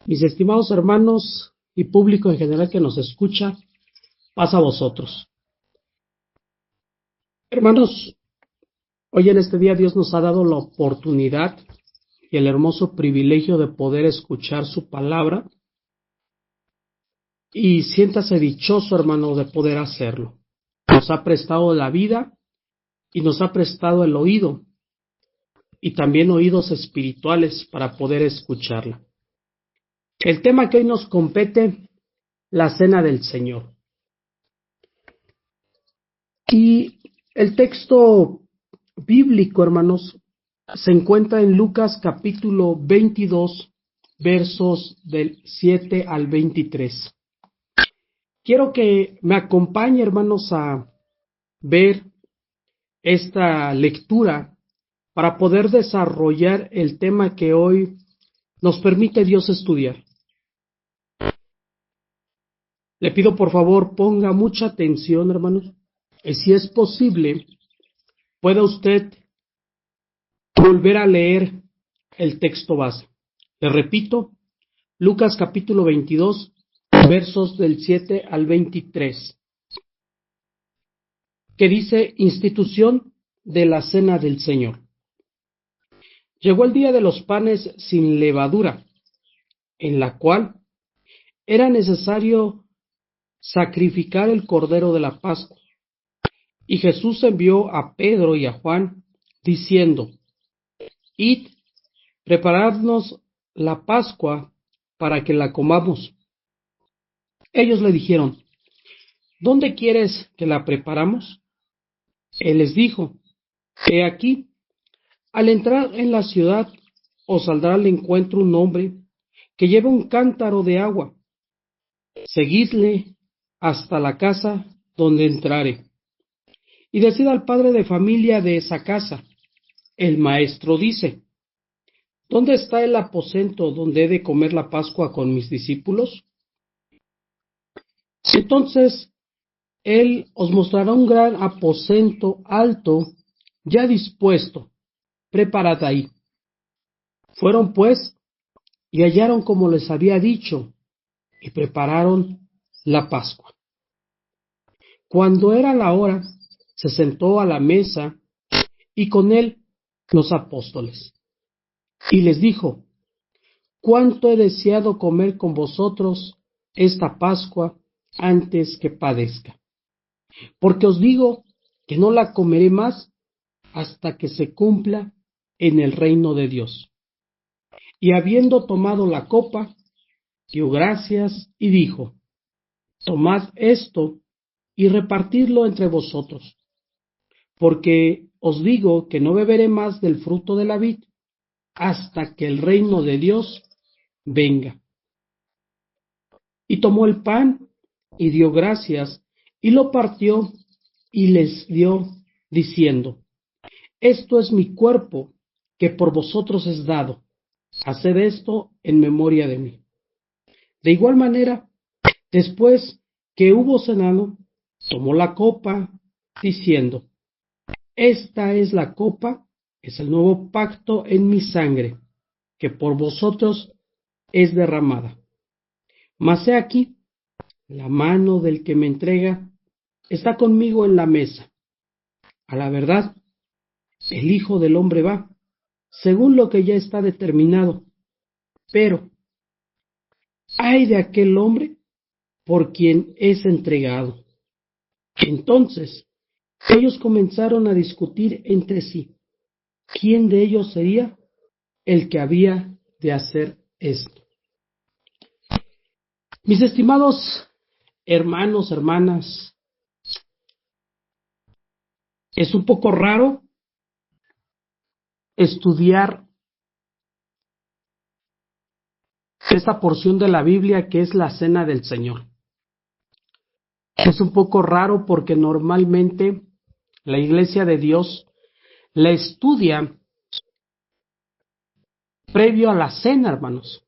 Mis estimados hermanos y público en general que nos escucha, paz a vosotros. Hermanos, hoy en este día Dios nos ha dado la oportunidad y el hermoso privilegio de poder escuchar su palabra y siéntase dichoso, hermano, de poder hacerlo. Nos ha prestado la vida y nos ha prestado el oído y también oídos espirituales para poder escucharla. El tema que hoy nos compete, la cena del Señor. Y el texto bíblico, hermanos, se encuentra en Lucas capítulo 22, versos del 7 al 23. Quiero que me acompañe, hermanos, a ver esta lectura para poder desarrollar el tema que hoy nos permite Dios estudiar. Le pido por favor ponga mucha atención, hermanos, y si es posible, pueda usted volver a leer el texto base. Le repito, Lucas capítulo 22, versos del 7 al 23, que dice institución de la cena del Señor. Llegó el día de los panes sin levadura, en la cual era necesario sacrificar el cordero de la Pascua. Y Jesús envió a Pedro y a Juan, diciendo: Id, preparadnos la Pascua para que la comamos. Ellos le dijeron: ¿Dónde quieres que la preparamos? Él les dijo: He aquí, al entrar en la ciudad os saldrá al encuentro un hombre que lleva un cántaro de agua. Seguidle hasta la casa donde entrare, y decid al padre de familia de esa casa: el maestro dice, ¿dónde está el aposento donde he de comer la Pascua con mis discípulos? Entonces él os mostrará un gran aposento alto, ya dispuesto, preparad ahí. Fueron pues y hallaron como les había dicho, y prepararon la Pascua. Cuando era la hora, se sentó a la mesa, y con él los apóstoles. Y les dijo: cuánto he deseado comer con vosotros esta Pascua antes que padezca. Porque os digo que no la comeré más hasta que se cumpla en el reino de Dios. Y habiendo tomado la copa, dio gracias y dijo: tomad esto y repartidlo entre vosotros, porque os digo que no beberé más del fruto de la vid hasta que el reino de Dios venga. Y tomó el pan y dio gracias y lo partió y les dio, diciendo: esto es mi cuerpo que por vosotros es dado, haced esto en memoria de mí. De igual manera, después que hubo cenado, tomó la copa, diciendo: esta es la copa, es el nuevo pacto en mi sangre, que por vosotros es derramada. Mas he aquí, la mano del que me entrega está conmigo en la mesa. A la verdad, el Hijo del Hombre va, según lo que ya está determinado, pero ay de aquel hombre por quien es entregado. Entonces, ellos comenzaron a discutir entre sí, ¿quién de ellos sería el que había de hacer esto? Mis estimados hermanos, hermanas, es un poco raro estudiar esta porción de la Biblia que es la cena del Señor. Es un poco raro porque normalmente la Iglesia de Dios la estudia previo a la cena, hermanos,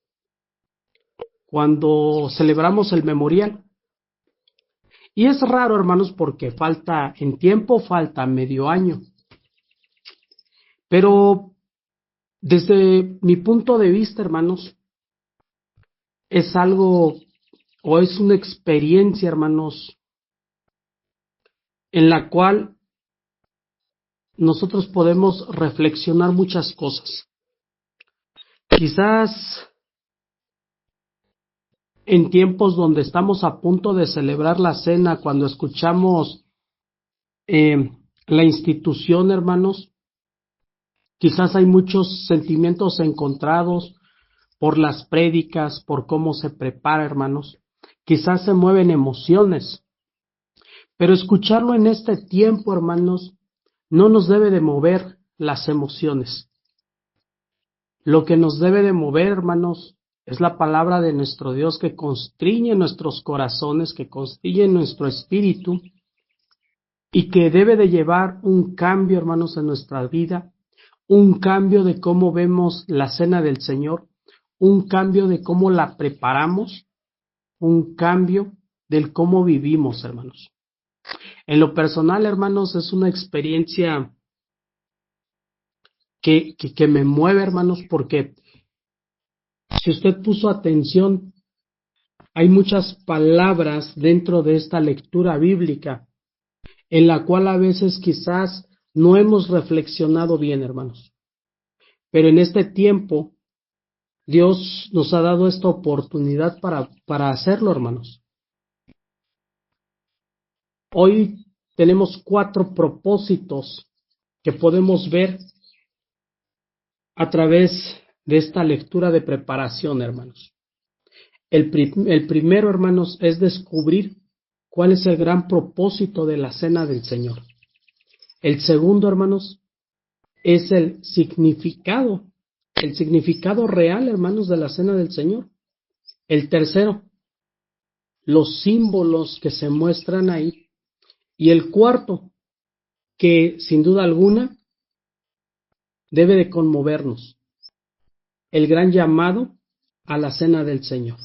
cuando celebramos el memorial. Y es raro, hermanos, porque falta en tiempo, falta medio año. Pero desde mi punto de vista, hermanos, es algo o es una experiencia, hermanos, en la cual nosotros podemos reflexionar muchas cosas. Quizás en tiempos donde estamos a punto de celebrar la cena, cuando escuchamos la institución, hermanos, quizás hay muchos sentimientos encontrados por las prédicas, por cómo se prepara, hermanos. Quizás se mueven emociones, pero escucharlo en este tiempo, hermanos, no nos debe de mover las emociones. Lo que nos debe de mover, hermanos, es la palabra de nuestro Dios que constriñe nuestros corazones, que constriñe nuestro espíritu y que debe de llevar un cambio, hermanos, en nuestra vida, un cambio de cómo vemos la cena del Señor, un cambio de cómo la preparamos, un cambio del cómo vivimos, hermanos. En lo personal, hermanos, es una experiencia que me mueve, hermanos, porque si usted puso atención, hay muchas palabras dentro de esta lectura bíblica en la cual a veces quizás no hemos reflexionado bien, hermanos. Pero en este tiempo, Dios nos ha dado esta oportunidad para hacerlo, hermanos. Hoy tenemos 4 propósitos que podemos ver a través de esta lectura de preparación, hermanos. El primero, hermanos, es descubrir cuál es el gran propósito de la cena del Señor. El segundo, hermanos, es el significado real, hermanos, de la cena del Señor. El tercero, los símbolos que se muestran ahí. Y el cuarto, que sin duda alguna debe de conmovernos, el gran llamado a la cena del Señor.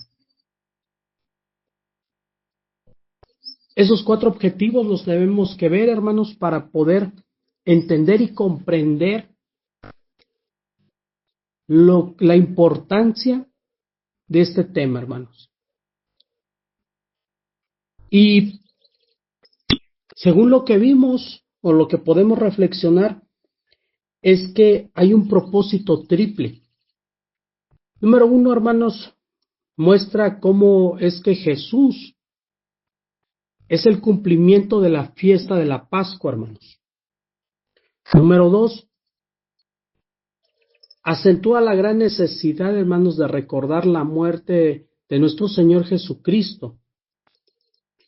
Esos 4 objetivos los debemos que ver, hermanos, para poder entender y comprender la importancia de este tema, hermanos. Y según lo que vimos o lo que podemos reflexionar, es que hay un propósito triple. Número 1, hermanos, muestra cómo es que Jesús es el cumplimiento de la fiesta de la Pascua, hermanos. Número 2, acentúa la gran necesidad, hermanos, de recordar la muerte de nuestro Señor Jesucristo.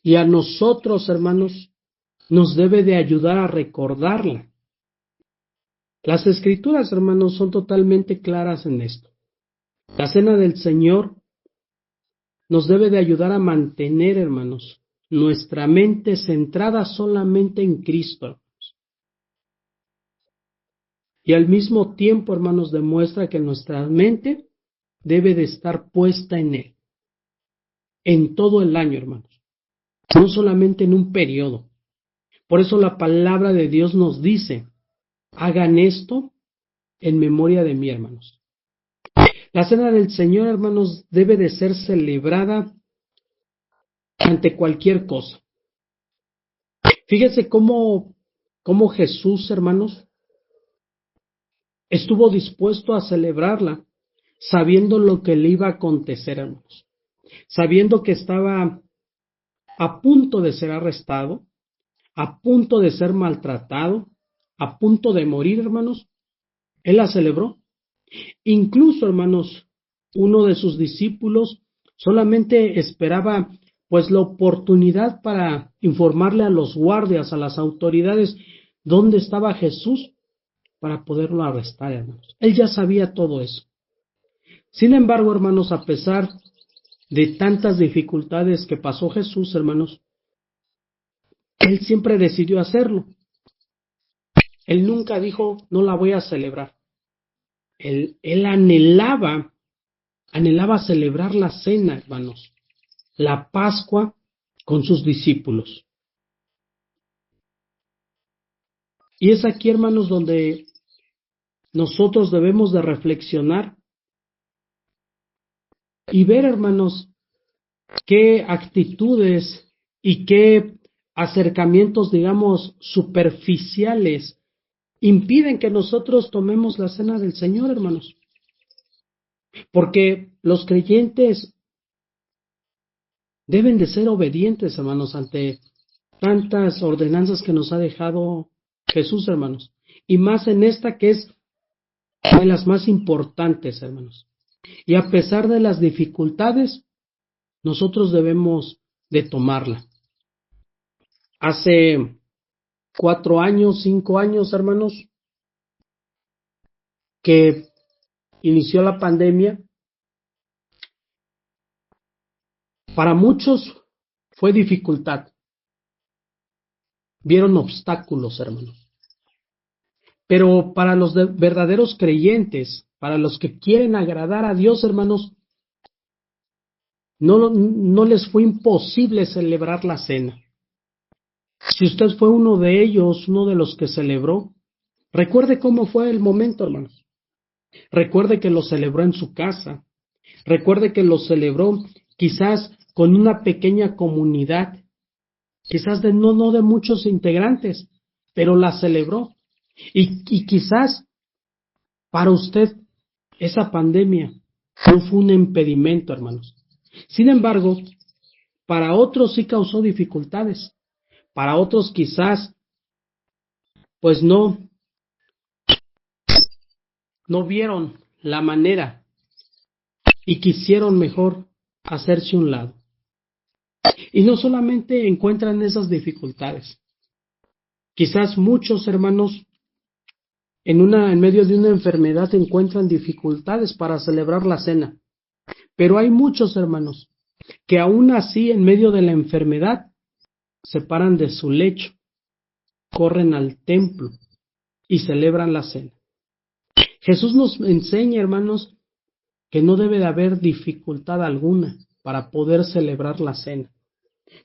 Y a nosotros, hermanos, nos debe de ayudar a recordarla. Las Escrituras, hermanos, son totalmente claras en esto. La cena del Señor nos debe de ayudar a mantener, hermanos, nuestra mente centrada solamente en Cristo, hermanos. Y al mismo tiempo, hermanos, demuestra que nuestra mente debe de estar puesta en Él, en todo el año, hermanos, no solamente en un periodo. Por eso la palabra de Dios nos dice, hagan esto en memoria de mí, hermanos. La cena del Señor, hermanos, debe de ser celebrada ante cualquier cosa. Fíjense cómo Jesús, hermanos, estuvo dispuesto a celebrarla, sabiendo lo que le iba a acontecer, hermanos, sabiendo que estaba a punto de ser arrestado, a punto de ser maltratado, a punto de morir, hermanos. Él la celebró. Incluso, hermanos, uno de sus discípulos solamente esperaba pues la oportunidad para informarle a los guardias, a las autoridades, dónde estaba Jesús para poderlo arrestar, hermanos. Él ya sabía todo eso. Sin embargo, hermanos, a pesar de tantas dificultades que pasó Jesús, hermanos, Él siempre decidió hacerlo. Él nunca dijo, no la voy a celebrar. Él anhelaba celebrar la cena, hermanos, la Pascua con sus discípulos. Y es aquí, hermanos, donde nosotros debemos de reflexionar y ver, hermanos, qué actitudes y qué acercamientos, digamos, superficiales impiden que nosotros tomemos la cena del Señor, hermanos. Porque los creyentes deben de ser obedientes, hermanos, ante tantas ordenanzas que nos ha dejado Jesús, hermanos. Y más en esta que es de las más importantes, hermanos. Y a pesar de las dificultades, nosotros debemos de tomarla. Hace 4 años, 5 años, hermanos, que inició la pandemia, para muchos fue dificultad. Vieron obstáculos, hermanos. Pero para los verdaderos creyentes, para los que quieren agradar a Dios, hermanos, no les fue imposible celebrar la cena. Si usted fue uno de ellos, uno de los que celebró, recuerde cómo fue el momento, hermanos. Recuerde que lo celebró en su casa. Recuerde que lo celebró quizás con una pequeña comunidad, quizás no de muchos integrantes, pero la celebró. Y quizás para usted esa pandemia no fue un impedimento, hermanos. Sin embargo, para otros sí causó dificultades. Para otros quizás, pues no vieron la manera y quisieron mejor hacerse un lado. Y no solamente encuentran esas dificultades. Quizás muchos hermanos en medio de una enfermedad encuentran dificultades para celebrar la cena. Pero hay muchos hermanos que aún así en medio de la enfermedad se paran de su lecho, corren al templo y celebran la cena. Jesús nos enseña, hermanos, que no debe de haber dificultad alguna para poder celebrar la cena.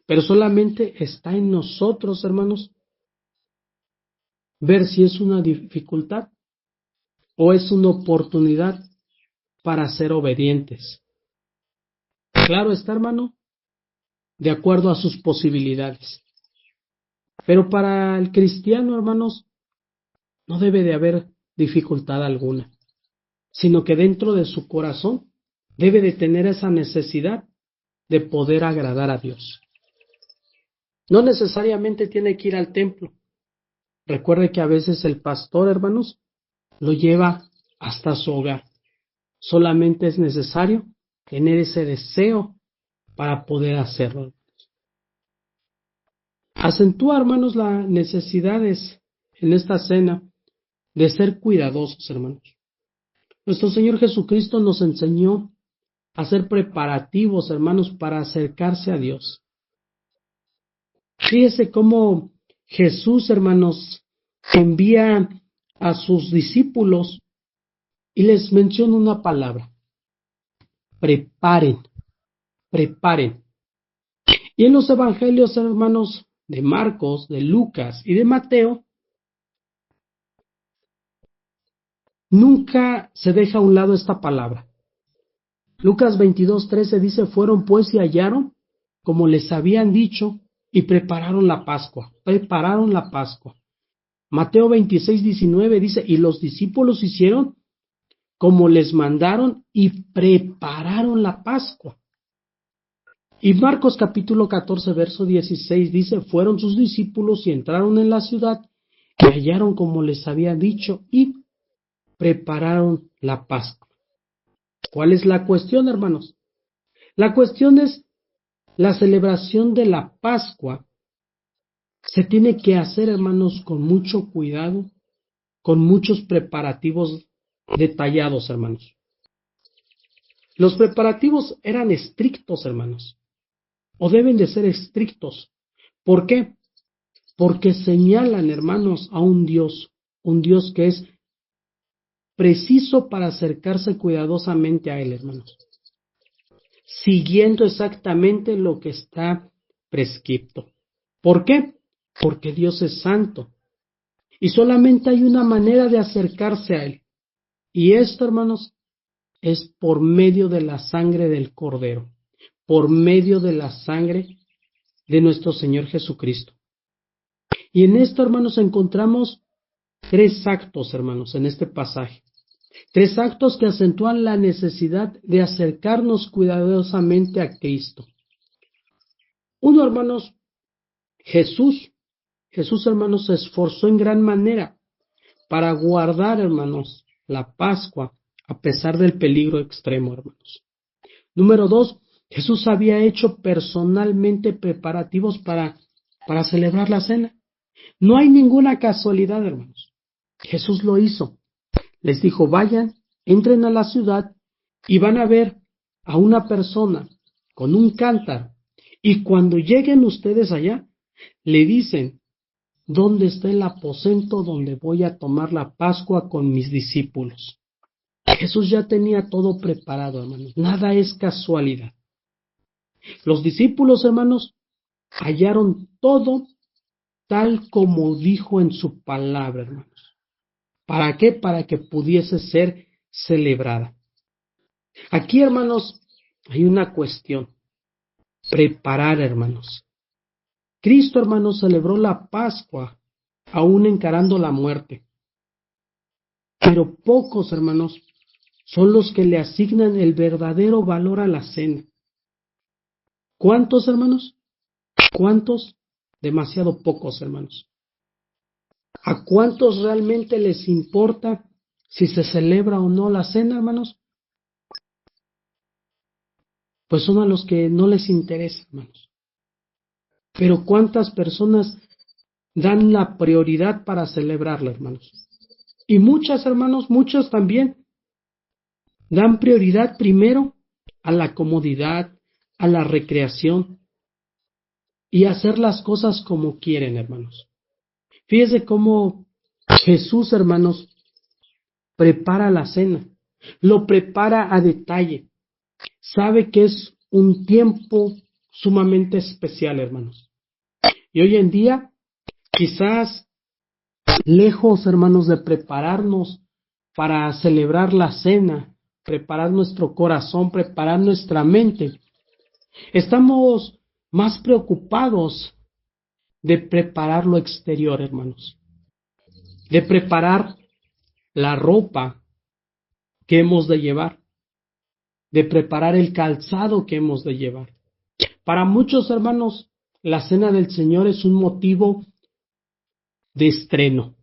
Pero solamente está en nosotros, hermanos, ver si es una dificultad o es una oportunidad para ser obedientes. Claro está, hermano, de acuerdo a sus posibilidades. Pero para el cristiano, hermanos, no debe de haber dificultad alguna, sino que dentro de su corazón debe de tener esa necesidad de poder agradar a Dios. No necesariamente tiene que ir al templo. Recuerde que a veces el pastor, hermanos, lo lleva hasta su hogar. Solamente es necesario tener ese deseo para poder hacerlo. Acentúa, hermanos, las necesidades en esta cena de ser cuidadosos, hermanos. Nuestro Señor Jesucristo nos enseñó a hacer preparativos, hermanos, para acercarse a Dios. Fíjese cómo Jesús, hermanos, envía a sus discípulos y les menciona una palabra: preparen, preparen. Y en los evangelios, hermanos, de Marcos, de Lucas y de Mateo, nunca se deja a un lado esta palabra. Lucas 22:13 dice: fueron pues y hallaron como les habían dicho y prepararon la Pascua. Prepararon la Pascua. Mateo 26:19 dice: y los discípulos hicieron como les mandaron y prepararon la Pascua. Y Marcos capítulo 14 verso 16 dice: fueron sus discípulos y entraron en la ciudad y hallaron como les había dicho y prepararon la Pascua. ¿Cuál es la cuestión, hermanos? La cuestión es la celebración de la Pascua. Se tiene que hacer, hermanos, con mucho cuidado, con muchos preparativos detallados, hermanos. Los preparativos eran estrictos, hermanos, o deben de ser estrictos. ¿Por qué? Porque señalan, hermanos, a un Dios que es preciso para acercarse cuidadosamente a Él, hermanos, siguiendo exactamente lo que está prescrito. ¿Por qué? Porque Dios es santo y solamente hay una manera de acercarse a Él. Y esto, hermanos, es por medio de la sangre del Cordero, por medio de la sangre de nuestro Señor Jesucristo. Y en esto, hermanos, encontramos tres actos, hermanos, en este pasaje. Tres actos que acentúan la necesidad de acercarnos cuidadosamente a Cristo. Uno, hermanos, Jesús, hermanos, se esforzó en gran manera para guardar, hermanos, la Pascua a pesar del peligro extremo, hermanos. Número dos, Jesús había hecho personalmente preparativos para celebrar la cena. No hay ninguna casualidad, hermanos. Jesús lo hizo. Les dijo, vayan, entren a la ciudad y van a ver a una persona con un cántaro. Y cuando lleguen ustedes allá, le dicen, ¿dónde está el aposento donde voy a tomar la Pascua con mis discípulos? Jesús ya tenía todo preparado, hermanos. Nada es casualidad. Los discípulos, hermanos, hallaron todo tal como dijo en su palabra, hermanos. ¿Para qué? Para que pudiese ser celebrada. Aquí, hermanos, hay una cuestión. Preparar, hermanos. Cristo, hermanos, celebró la Pascua aún encarando la muerte. Pero pocos, hermanos, son los que le asignan el verdadero valor a la cena. ¿Cuántos, hermanos? ¿Cuántos? Demasiado pocos, hermanos. ¿A cuántos realmente les importa si se celebra o no la cena, hermanos? Pues son a los que no les interesa, hermanos. Pero ¿cuántas personas dan la prioridad para celebrarla, hermanos? Y muchas, hermanos, muchos también dan prioridad primero a la comodidad, a la recreación y a hacer las cosas como quieren, hermanos. Fíjese cómo Jesús, hermanos, prepara la cena, lo prepara a detalle. Sabe que es un tiempo sumamente especial, hermanos. Y hoy en día, quizás lejos, hermanos, de prepararnos para celebrar la cena, preparar nuestro corazón, preparar nuestra mente, estamos más preocupados de preparar lo exterior, hermanos, de preparar la ropa que hemos de llevar, de preparar el calzado que hemos de llevar. Para muchos, hermanos, la cena del Señor es un motivo de estreno,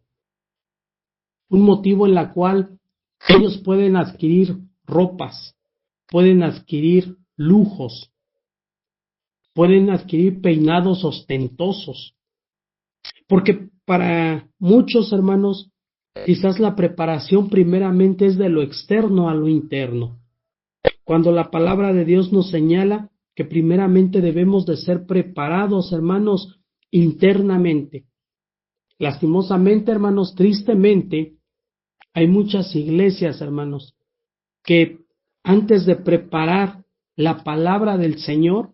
un motivo en la cual ellos pueden adquirir ropas, pueden adquirir lujos, pueden adquirir peinados ostentosos, porque para muchos, hermanos, quizás la preparación primeramente es de lo externo a lo interno, cuando la palabra de Dios nos señala que primeramente debemos de ser preparados, hermanos, internamente. Lastimosamente, hermanos, tristemente, hay muchas iglesias, hermanos, que antes de preparar la palabra del Señor,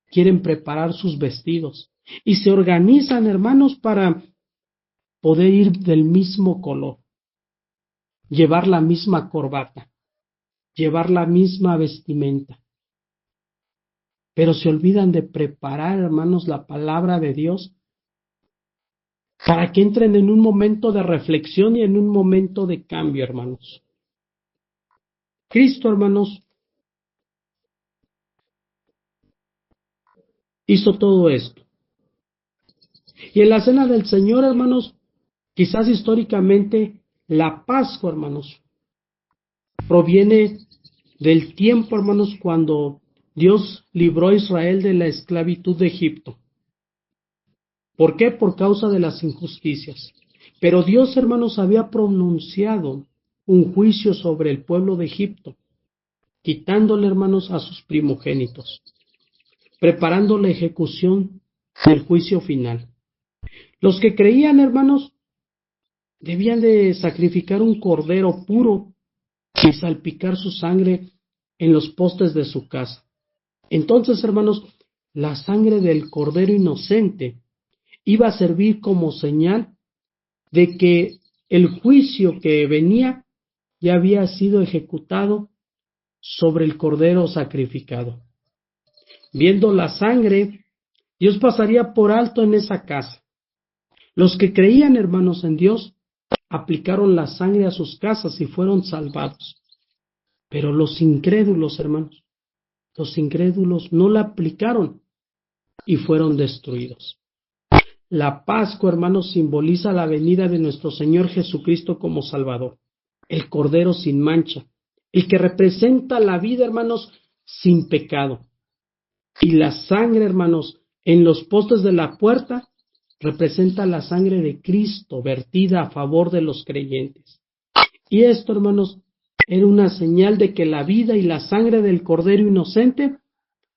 quieren preparar sus vestidos y se organizan, hermanos, para poder ir del mismo color, llevar la misma corbata, llevar la misma vestimenta. Pero se olvidan de preparar, hermanos, la palabra de Dios para que entren en un momento de reflexión y en un momento de cambio, hermanos. Cristo, hermanos, hizo todo esto. Y en la cena del Señor, hermanos, quizás históricamente la Pascua, hermanos, proviene del tiempo, hermanos, cuando Dios libró a Israel de la esclavitud de Egipto. ¿Por qué? Por causa de las injusticias. Pero Dios, hermanos, había pronunciado un juicio sobre el pueblo de Egipto, quitándole, hermanos, a sus primogénitos, preparando la ejecución del juicio final. Los que creían, hermanos, debían de sacrificar un cordero puro y salpicar su sangre en los postes de su casa. Entonces, hermanos, la sangre del cordero inocente iba a servir como señal de que el juicio que venía ya había sido ejecutado sobre el cordero sacrificado. Viendo la sangre, Dios pasaría por alto en esa casa. Los que creían, hermanos, en Dios, aplicaron la sangre a sus casas y fueron salvados. Pero los incrédulos, hermanos, los incrédulos no la aplicaron y fueron destruidos. La Pascua, hermanos, simboliza la venida de nuestro Señor Jesucristo como Salvador, el Cordero sin mancha, el que representa la vida, hermanos, sin pecado. Y la sangre, hermanos, en los postes de la puerta representa la sangre de Cristo vertida a favor de los creyentes. Y esto, hermanos, era una señal de que la vida y la sangre del Cordero inocente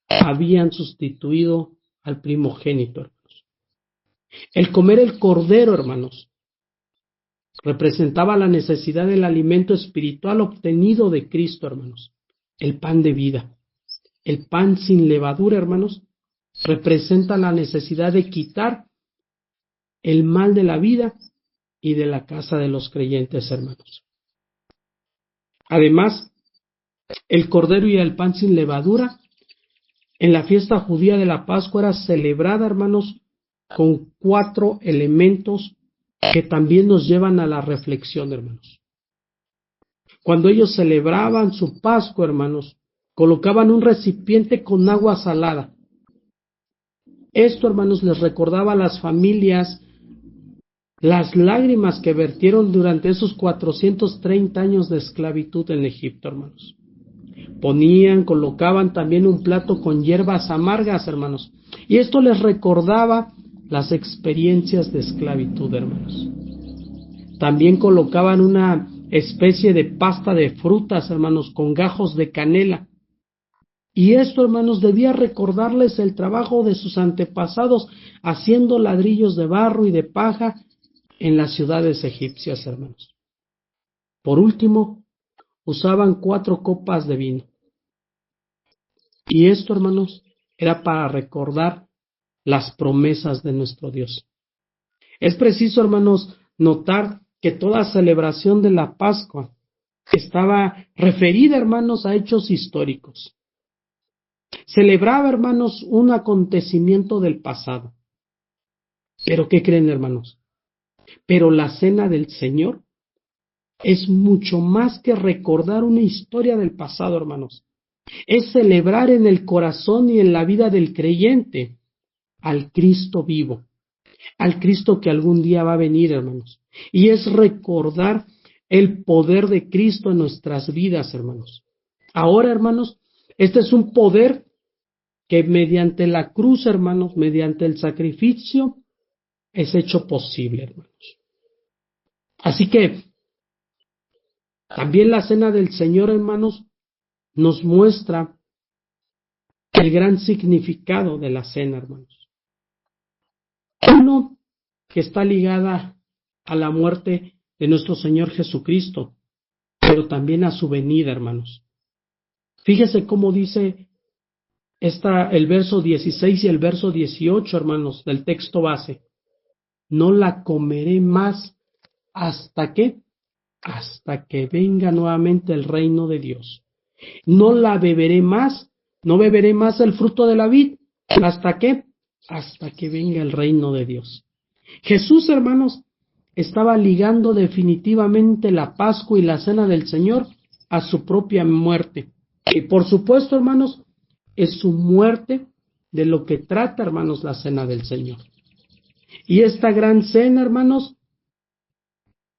habían sustituido al primogénito, hermanos. El comer el Cordero, hermanos, representaba la necesidad del alimento espiritual obtenido de Cristo, hermanos, el pan de vida. El pan sin levadura, hermanos, representa la necesidad de quitar el mal de la vida y de la casa de los creyentes, hermanos. Además, el cordero y el pan sin levadura en la fiesta judía de la Pascua era celebrada, hermanos, con 4 elementos que también nos llevan a la reflexión, hermanos. Cuando ellos celebraban su Pascua, hermanos, colocaban un recipiente con agua salada. Esto, hermanos, les recordaba a las familias las lágrimas que vertieron durante esos 430 años de esclavitud en Egipto, hermanos. Colocaban también un plato con hierbas amargas, hermanos. Y esto les recordaba las experiencias de esclavitud, hermanos. También colocaban una especie de pasta de frutas, hermanos, con gajos de canela. Y esto, hermanos, debía recordarles el trabajo de sus antepasados haciendo ladrillos de barro y de paja en las ciudades egipcias, hermanos. Por último, usaban 4 copas de vino. Y esto, hermanos, era para recordar las promesas de nuestro Dios. Es preciso, hermanos, notar que toda celebración de la Pascua estaba referida, hermanos, a hechos históricos. Celebraba, hermanos, un acontecimiento del pasado. ¿Pero qué creen, hermanos? Pero la cena del Señor es mucho más que recordar una historia del pasado, hermanos. Es celebrar en el corazón y en la vida del creyente al Cristo vivo, al Cristo que algún día va a venir, hermanos. Y es recordar el poder de Cristo en nuestras vidas, hermanos. Ahora, hermanos, este es un poder que mediante la cruz, hermanos, mediante el sacrificio, es hecho posible, hermanos. Así que también la cena del Señor, hermanos, nos muestra el gran significado de la cena, hermanos. Uno, que está ligada a la muerte de nuestro Señor Jesucristo, pero también a su venida, hermanos. Fíjese cómo dice el verso 16 y el verso 18, hermanos, del texto base. No la comeré más hasta que venga nuevamente el reino de Dios. No la beberé más, no beberé más el fruto de la vid. ¿Hasta qué? Hasta que venga el reino de Dios. Jesús, hermanos, estaba ligando definitivamente la Pascua y la cena del Señor a su propia muerte. Y por supuesto, hermanos, es su muerte de lo que trata, hermanos, la cena del Señor. Y esta gran cena, hermanos,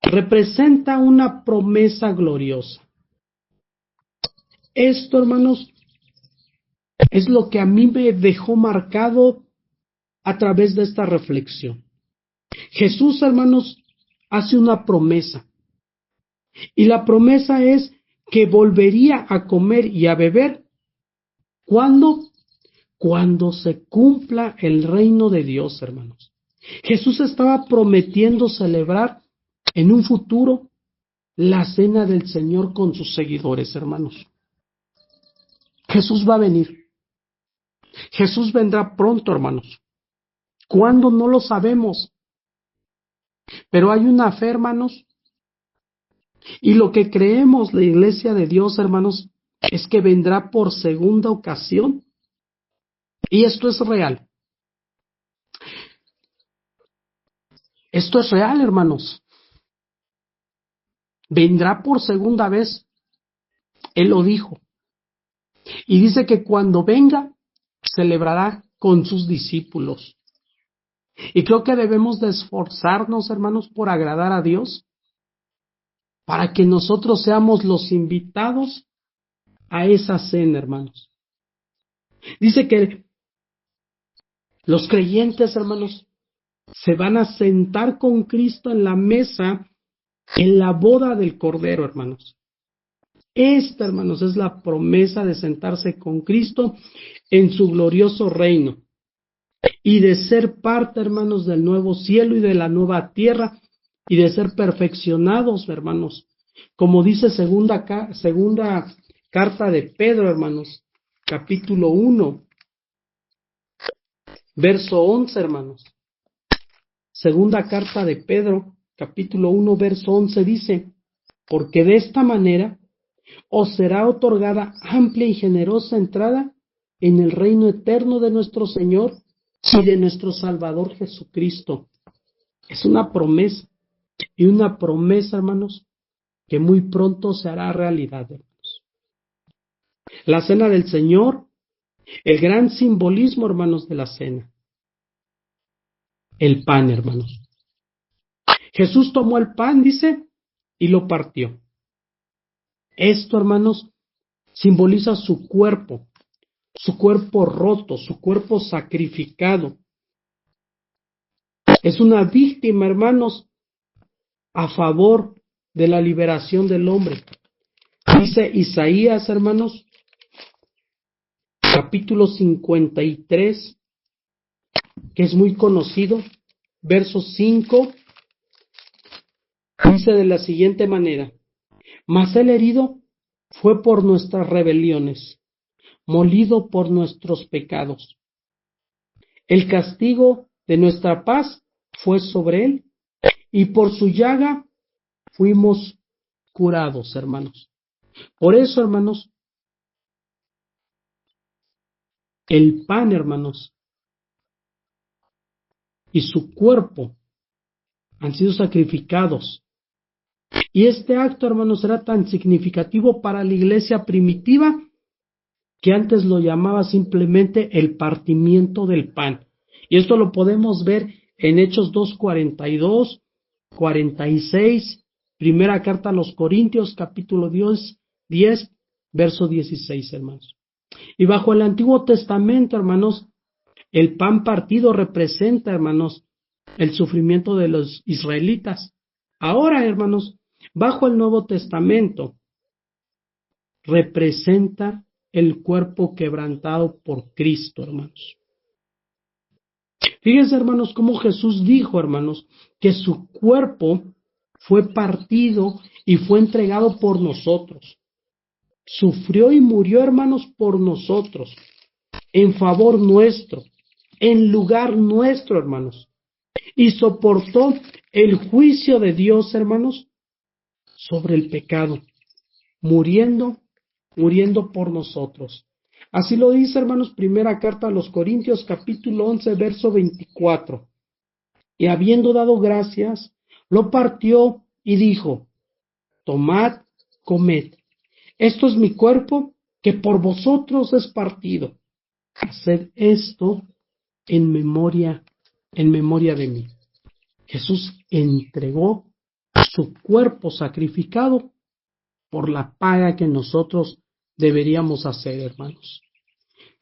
representa una promesa gloriosa. Esto, hermanos, es lo que a mí me dejó marcado a través de esta reflexión. Jesús, hermanos, hace una promesa. Y la promesa es que volvería a comer y a beber. ¿Cuándo? Cuando se cumpla el reino de Dios, hermanos. Jesús estaba prometiendo celebrar en un futuro la cena del Señor con sus seguidores, hermanos. Jesús va a venir. Jesús vendrá pronto, hermanos. ¿Cuándo? No lo sabemos. Pero hay una fe, hermanos. Y lo que creemos la iglesia de Dios, hermanos, es que vendrá por segunda ocasión. Y esto es real. Esto es real, hermanos. Vendrá por segunda vez. Él lo dijo. Y dice que cuando venga, celebrará con sus discípulos. Y creo que debemos de esforzarnos, hermanos, por agradar a Dios, para que nosotros seamos los invitados a esa cena, hermanos. Dice que los creyentes, hermanos, se van a sentar con Cristo en la mesa, en la boda del Cordero, hermanos. Esta, hermanos, es la promesa de sentarse con Cristo en su glorioso reino y de ser parte, hermanos, del nuevo cielo y de la nueva tierra y de ser perfeccionados, hermanos. Como dice segunda carta de Pedro, hermanos, capítulo 1, verso 11, hermanos. Segunda carta de Pedro, capítulo 1, verso 11 dice, porque de esta manera os será otorgada amplia y generosa entrada en el reino eterno de nuestro Señor y de nuestro Salvador Jesucristo. Es una promesa, y una promesa, hermanos, que muy pronto se hará realidad, hermanos. La cena del Señor, el gran simbolismo, hermanos, de la cena. El pan, hermanos. Jesús tomó el pan, dice, y lo partió. Esto, hermanos, simboliza su cuerpo roto, su cuerpo sacrificado. Es una víctima, hermanos, a favor de la liberación del hombre. Dice Isaías, hermanos, capítulo 53, que es muy conocido, verso 5, dice de la siguiente manera, mas el herido fue por nuestras rebeliones, molido por nuestros pecados. El castigo de nuestra paz fue sobre él, y por su llaga fuimos curados, hermanos. Por eso, hermanos, el pan, hermanos, y su cuerpo han sido sacrificados. Y este acto, hermanos, era tan significativo para la iglesia primitiva que antes lo llamaba simplemente el partimiento del pan. Y esto lo podemos ver en Hechos 2:42, 46, primera carta a los Corintios, capítulo 10, verso 16, hermanos. Y bajo el Antiguo Testamento, hermanos, el pan partido representa, hermanos, el sufrimiento de los israelitas. Ahora, hermanos, bajo el Nuevo Testamento, representa el cuerpo quebrantado por Cristo, hermanos. Fíjense, hermanos, cómo Jesús dijo, hermanos, que su cuerpo fue partido y fue entregado por nosotros. Sufrió y murió, hermanos, por nosotros, en favor nuestro, en lugar nuestro, hermanos. Y soportó el juicio de Dios, hermanos, sobre el pecado, muriendo por nosotros. Así lo dice, hermanos, primera carta a los Corintios, capítulo 11, verso 24. Y habiendo dado gracias, lo partió y dijo, tomad, comed, esto es mi cuerpo que por vosotros es partido. Haced esto en memoria de mí. Jesús entregó su cuerpo sacrificado por la paga que nosotros deberíamos hacer, hermanos.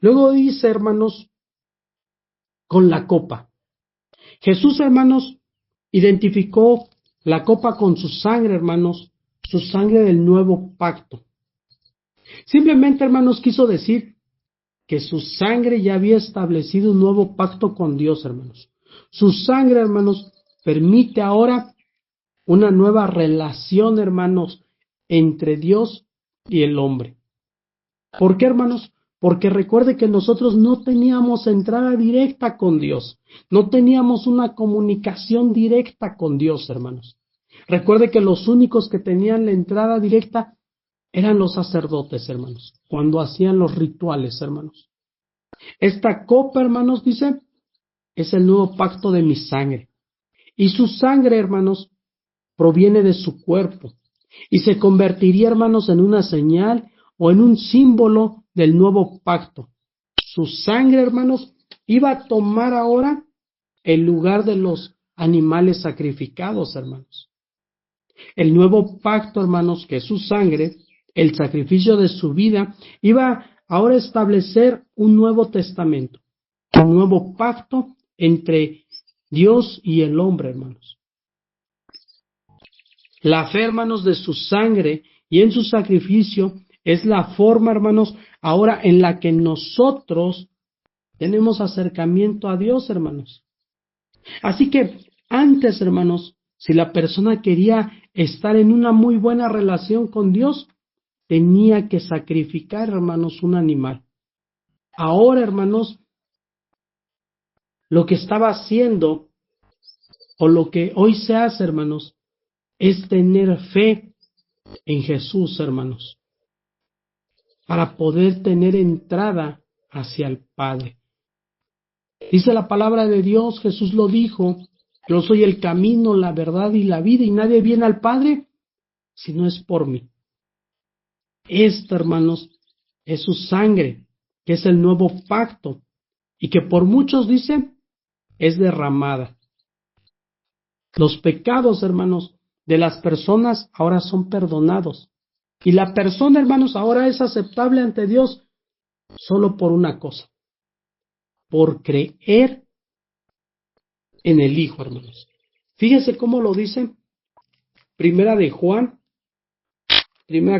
Luego dice, hermanos, con la copa. Jesús, hermanos, identificó la copa con su sangre, hermanos, su sangre del nuevo pacto. Simplemente, hermanos, quiso decir que su sangre ya había establecido un nuevo pacto con Dios, hermanos. Su sangre, hermanos, permite ahora una nueva relación, hermanos, entre Dios y el hombre. ¿Por qué, hermanos? Porque recuerde que nosotros no teníamos entrada directa con Dios, no teníamos una comunicación directa con Dios, hermanos. Recuerde que los únicos que tenían la entrada directa eran los sacerdotes, hermanos, cuando hacían los rituales, hermanos. Esta copa, hermanos, dice, es el nuevo pacto de mi sangre. Y su sangre, hermanos, proviene de su cuerpo. Y se convertiría, hermanos, en una señal o en un símbolo del nuevo pacto. Su sangre, hermanos, iba a tomar ahora el lugar de los animales sacrificados, hermanos. El nuevo pacto, hermanos, que su sangre, el sacrificio de su vida, iba ahora a establecer un nuevo testamento, un nuevo pacto entre Dios y el hombre, hermanos. La fe, hermanos, de su sangre y en su sacrificio es la forma, hermanos, ahora en la que nosotros tenemos acercamiento a Dios, hermanos. Así que antes, hermanos, si la persona quería estar en una muy buena relación con Dios, tenía que sacrificar, hermanos, un animal. Ahora, hermanos, lo que estaba haciendo, o lo que hoy se hace, hermanos, es tener fe en Jesús, hermanos, para poder tener entrada hacia el Padre. Dice la palabra de Dios, Jesús lo dijo, yo soy el camino, la verdad y la vida, y nadie viene al Padre si no es por mí. Esto, hermanos, es su sangre, que es el nuevo pacto, y que por muchos, dice, es derramada. Los pecados, hermanos, de las personas ahora son perdonados. Y la persona, hermanos, ahora es aceptable ante Dios solo por una cosa, por creer en el Hijo, hermanos. Fíjense cómo lo dice Primera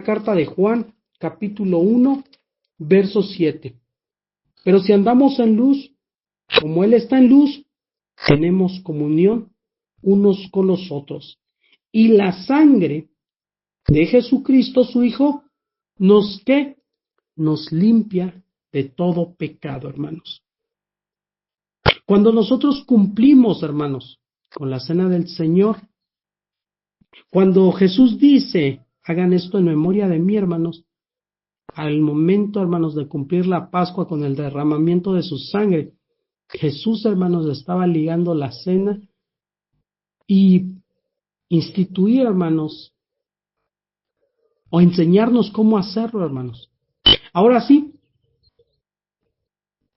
carta de Juan, capítulo 1, verso 7. Pero si andamos en luz, como Él está en luz, tenemos comunión unos con los otros. Y la sangre de Jesucristo, su Hijo, nos limpia de todo pecado, hermanos. Cuando nosotros cumplimos, hermanos, con la cena del Señor, cuando Jesús dice, hagan esto en memoria de mí, hermanos, al momento, hermanos, de cumplir la Pascua con el derramamiento de su sangre, Jesús, hermanos, estaba ligando la cena y instituir, hermanos, o enseñarnos cómo hacerlo, hermanos. Ahora sí,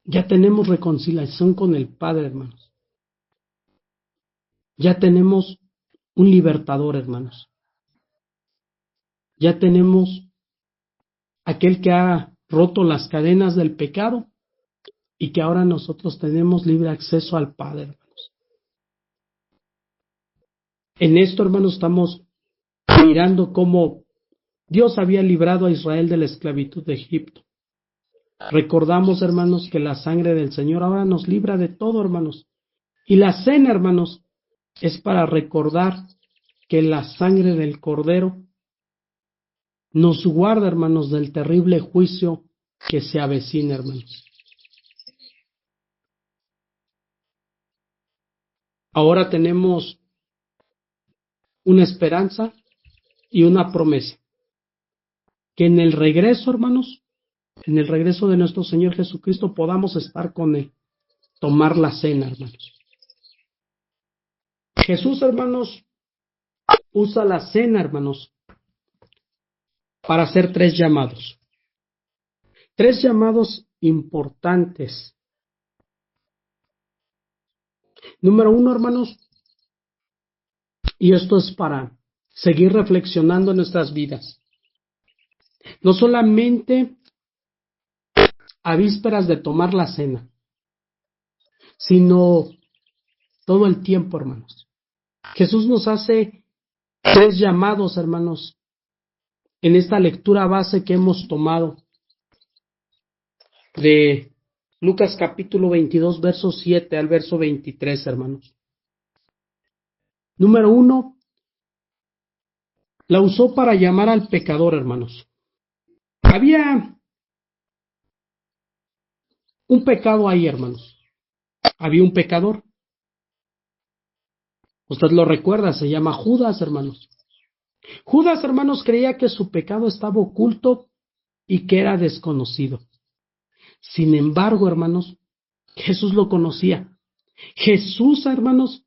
ya tenemos reconciliación con el Padre, hermanos. Ya tenemos un libertador, hermanos. Ya tenemos aquel que ha roto las cadenas del pecado y que ahora nosotros tenemos libre acceso al Padre, hermanos. En esto, hermanos, estamos mirando cómo Dios había librado a Israel de la esclavitud de Egipto. Recordamos, hermanos, que la sangre del Señor ahora nos libra de todo, hermanos. Y la cena, hermanos, es para recordar que la sangre del Cordero nos guarda, hermanos, del terrible juicio que se avecina, hermanos. Ahora tenemos una esperanza y una promesa. Que en el regreso, hermanos, en el regreso de nuestro Señor Jesucristo podamos estar con Él, tomar la cena, hermanos. Jesús, hermanos, usa la cena, hermanos, para hacer 3 llamados. 3 llamados importantes. Número 1, hermanos, y esto es para seguir reflexionando en nuestras vidas. No solamente a vísperas de tomar la cena, sino todo el tiempo, hermanos. Jesús nos hace 3 llamados, hermanos, en esta lectura base que hemos tomado de Lucas capítulo 22, verso 7 al verso 23, hermanos. Número 1, la usó para llamar al pecador, hermanos. Había un pecado ahí, hermanos. Había un pecador. Usted lo recuerda, se llama Judas, hermanos. Judas, hermanos, creía que su pecado estaba oculto y que era desconocido. Sin embargo, hermanos, Jesús lo conocía. Jesús, hermanos,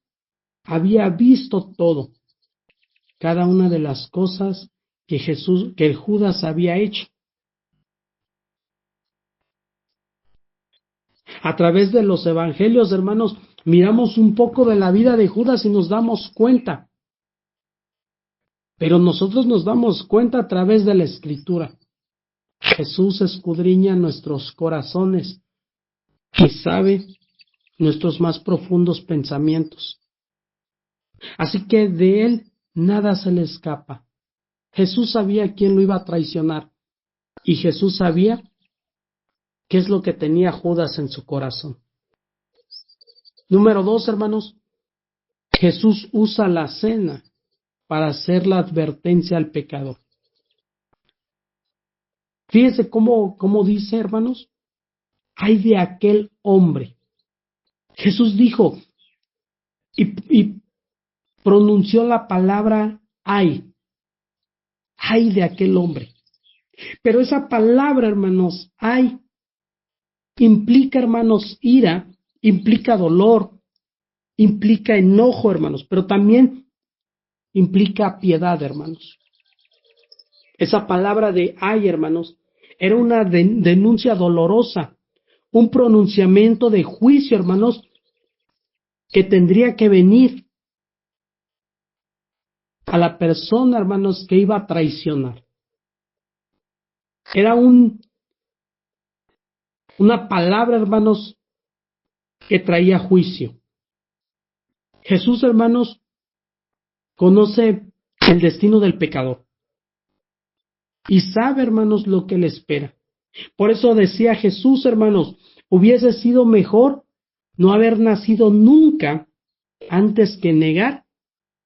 había visto todo, cada una de las cosas que Judas había hecho. A través de los evangelios, hermanos, miramos un poco de la vida de Judas y nos damos cuenta. Pero nosotros nos damos cuenta a través de la Escritura. Jesús escudriña nuestros corazones y sabe nuestros más profundos pensamientos. Así que de él nada se le escapa. Jesús sabía quién lo iba a traicionar y Jesús sabía qué es lo que tenía Judas en su corazón. Número 2, hermanos, Jesús usa la cena para hacer la advertencia al pecador. Fíjense cómo dice, hermanos, ay de aquel hombre. Jesús dijo y pronunció la palabra ay de aquel hombre. Pero esa palabra, hermanos, ay, implica, hermanos, ira, implica dolor, implica enojo, hermanos, pero también implica piedad, hermanos. Esa palabra de ay, hermanos, era una denuncia dolorosa, un pronunciamiento de juicio, hermanos, que tendría que venir a la persona, hermanos, que iba a traicionar. Era una palabra, hermanos, que traía juicio. Jesús, hermanos, conoce el destino del pecador y sabe, hermanos, lo que le espera. Por eso decía Jesús, hermanos, hubiese sido mejor no haber nacido nunca antes que negar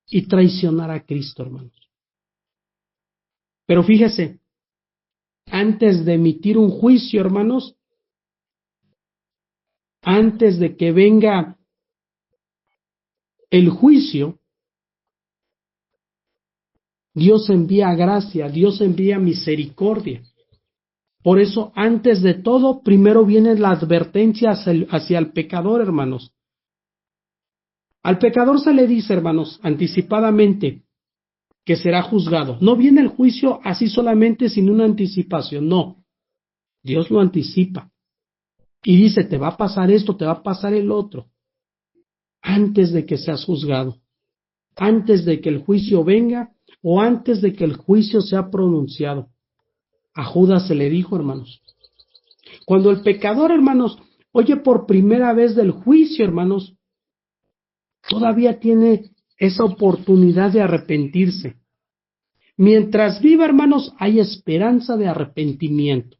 y traicionar a Cristo, hermanos. Pero fíjese, antes de emitir un juicio, hermanos, antes de que venga el juicio, Dios envía gracia, Dios envía misericordia. Por eso, antes de todo, primero viene la advertencia hacia el pecador, hermanos. Al pecador se le dice, hermanos, anticipadamente, que será juzgado. No viene el juicio así solamente sin una anticipación, no. Dios lo anticipa. Y dice, te va a pasar esto, te va a pasar el otro. Antes de que seas juzgado. Antes de que el juicio venga o antes de que el juicio sea pronunciado. A Judas se le dijo, hermanos. Cuando el pecador, hermanos, oye por primera vez del juicio, hermanos, todavía tiene esa oportunidad de arrepentirse. Mientras viva, hermanos, hay esperanza de arrepentimiento.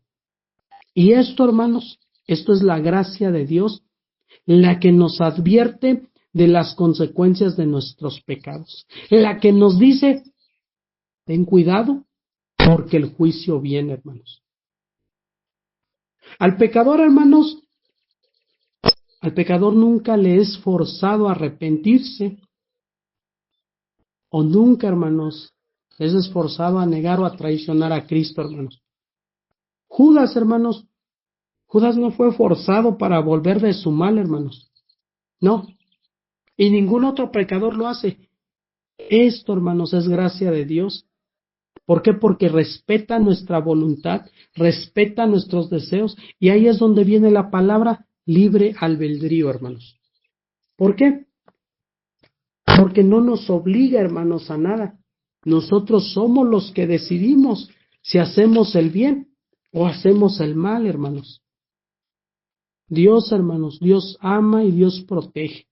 Y esto, hermanos, esto es la gracia de Dios, la que nos advierte de las consecuencias de nuestros pecados, la que nos dice, ten cuidado, porque el juicio viene, hermanos. Al pecador, hermanos, al pecador nunca le es forzado a arrepentirse, o nunca, hermanos, es esforzado a negar o a traicionar a Cristo, hermanos. Judas, hermanos, Judas no fue forzado para volver de su mal, hermanos. No. Y ningún otro pecador lo hace. Esto, hermanos, es gracia de Dios. ¿Por qué? Porque respeta nuestra voluntad, respeta nuestros deseos, y ahí es donde viene la palabra libre albedrío, hermanos. ¿Por qué? Porque no nos obliga, hermanos, a nada. Nosotros somos los que decidimos si hacemos el bien o hacemos el mal, hermanos. Dios, hermanos, Dios ama y Dios protege.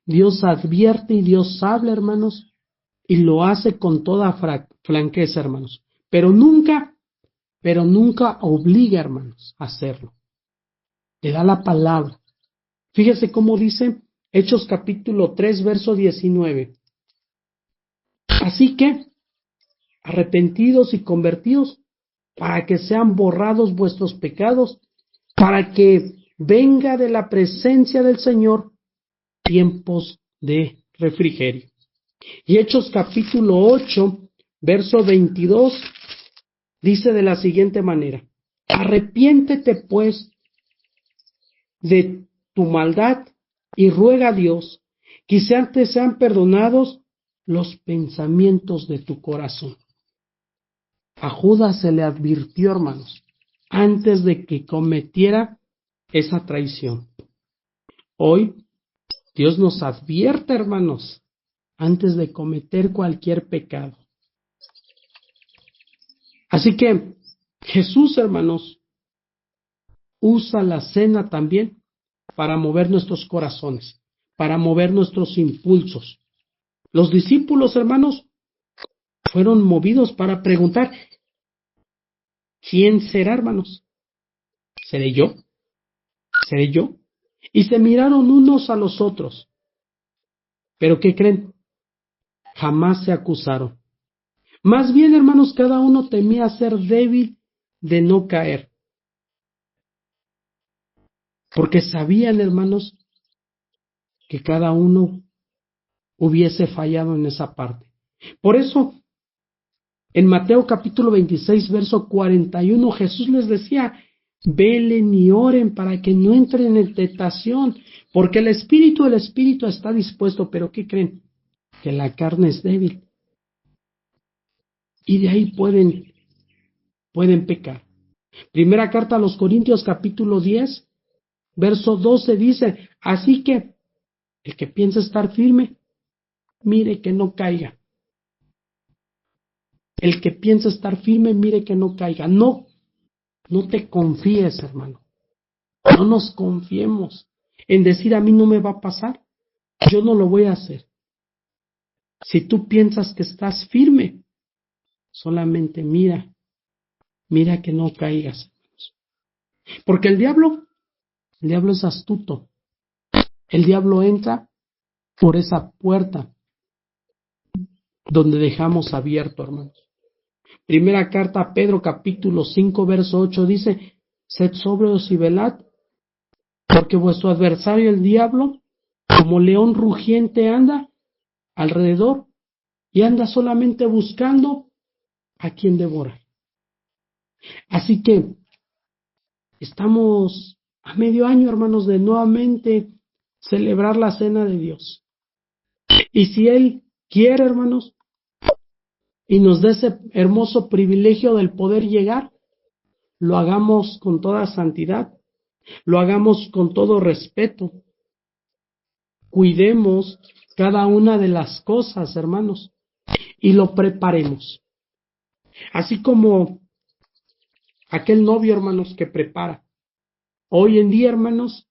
Dios advierte y Dios habla, hermanos, y lo hace con toda franqueza, hermanos. Pero nunca obliga, hermanos, a hacerlo. Le da la palabra. Fíjese cómo dice Hechos capítulo 3, verso 19. Así que, arrepentidos y convertidos, para que sean borrados vuestros pecados, para que venga de la presencia del Señor tiempos de refrigerio. Y Hechos capítulo 8, verso 22, dice de la siguiente manera: arrepiéntete pues de tu maldad y ruega a Dios que te sean perdonados los pensamientos de tu corazón. A Judas se le advirtió, hermanos, antes de que cometiera esa traición. Hoy Dios nos advierte, hermanos, antes de cometer cualquier pecado. Así que Jesús, hermanos, usa la cena también para mover nuestros corazones, para mover nuestros impulsos. Los discípulos, hermanos, fueron movidos para preguntar: ¿quién será, hermanos? ¿Seré yo? ¿Seré yo? Y se miraron unos a los otros. ¿Pero qué creen? Jamás se acusaron. Más bien, hermanos, cada uno temía ser débil de no caer. Porque sabían, hermanos, que cada uno hubiese fallado en esa parte. Por eso, en Mateo capítulo 26, verso 41, Jesús les decía: velen y oren para que no entren en tentación, porque el espíritu está dispuesto, pero ¿qué creen? Que la carne es débil. Y de ahí pueden pecar. Primera carta a los Corintios capítulo 10, verso 12 dice: así que el que piensa estar firme, mire que no caiga. El que piensa estar firme, mire que no caiga. No te confíes, hermano. No nos confiemos en decir: a mí no me va a pasar, yo no lo voy a hacer. Si tú piensas que estás firme, solamente mira que no caigas. Porque el diablo es astuto. El diablo entra por esa puerta donde dejamos abierto, hermanos. Primera carta a Pedro capítulo 5, verso 8 dice: sed sobrios y velad, porque vuestro adversario el diablo, como león rugiente, anda alrededor y anda solamente buscando a quien devorar. Así que estamos a medio año, hermanos, de nuevamente celebrar la cena de Dios. Y si Él quiere, hermanos, y nos dé ese hermoso privilegio del poder llegar, lo hagamos con toda santidad, lo hagamos con todo respeto. Cuidemos cada una de las cosas, hermanos, y lo preparemos. Así como aquel novio, hermanos, que prepara. Hoy en día, hermanos,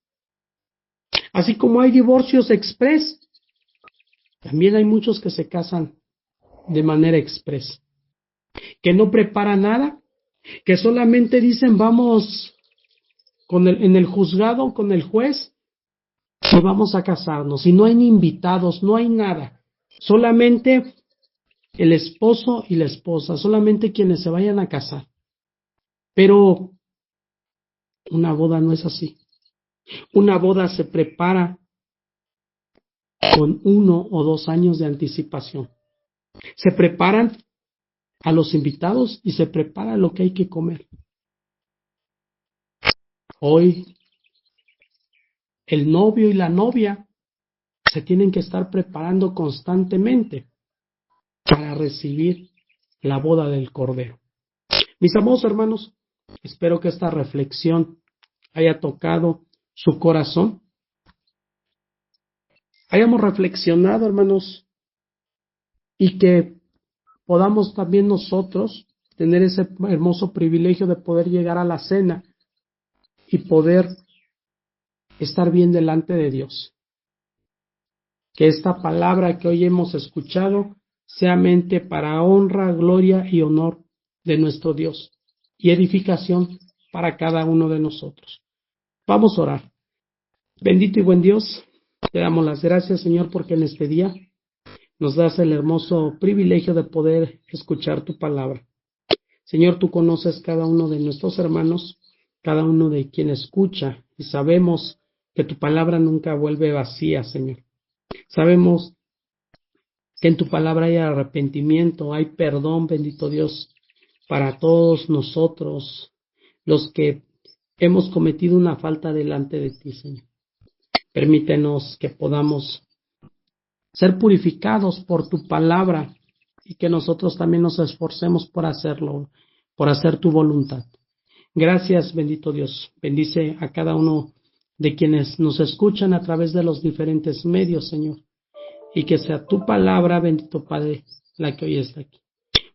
así como hay divorcios express, también hay muchos que se casan de manera express, que no preparan nada, que solamente dicen: vamos en el juzgado con el juez y vamos a casarnos, y no hay ni invitados, no hay nada, solamente el esposo y la esposa, solamente quienes se vayan a casar. Pero una boda no es así. Una boda se prepara con 1 o 2 años de anticipación. Se preparan a los invitados y se prepara lo que hay que comer. Hoy el novio y la novia se tienen que estar preparando constantemente para recibir la boda del Cordero. Mis amados hermanos, espero que esta reflexión haya tocado su corazón. Hayamos reflexionado, hermanos, y que podamos también nosotros tener ese hermoso privilegio de poder llegar a la cena y poder estar bien delante de Dios. Que esta palabra que hoy hemos escuchado sea mente para honra, gloria y honor de nuestro Dios y edificación para cada uno de nosotros. Vamos a orar. Bendito y buen Dios, te damos las gracias, Señor, porque en este día nos das el hermoso privilegio de poder escuchar tu palabra. Señor, tú conoces cada uno de nuestros hermanos, cada uno de quien escucha, y sabemos que tu palabra nunca vuelve vacía, Señor. Sabemos que en tu palabra hay arrepentimiento, hay perdón, bendito Dios, para todos nosotros, los que hemos cometido una falta delante de ti, Señor. Permítenos que podamos ser purificados por tu palabra y que nosotros también nos esforcemos por hacerlo, por hacer tu voluntad. Gracias, bendito Dios. Bendice a cada uno de quienes nos escuchan a través de los diferentes medios, Señor. Y que sea tu palabra, bendito Padre, la que hoy está aquí.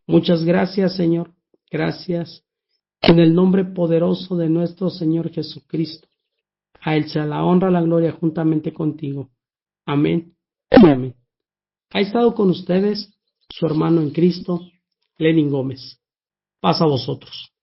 Muchas gracias, Señor. Gracias. En el nombre poderoso de nuestro Señor Jesucristo. A Él sea la honra, la gloria juntamente contigo. Amén y amén. Ha estado con ustedes su hermano en Cristo, Lenin Gómez. Paz a vosotros.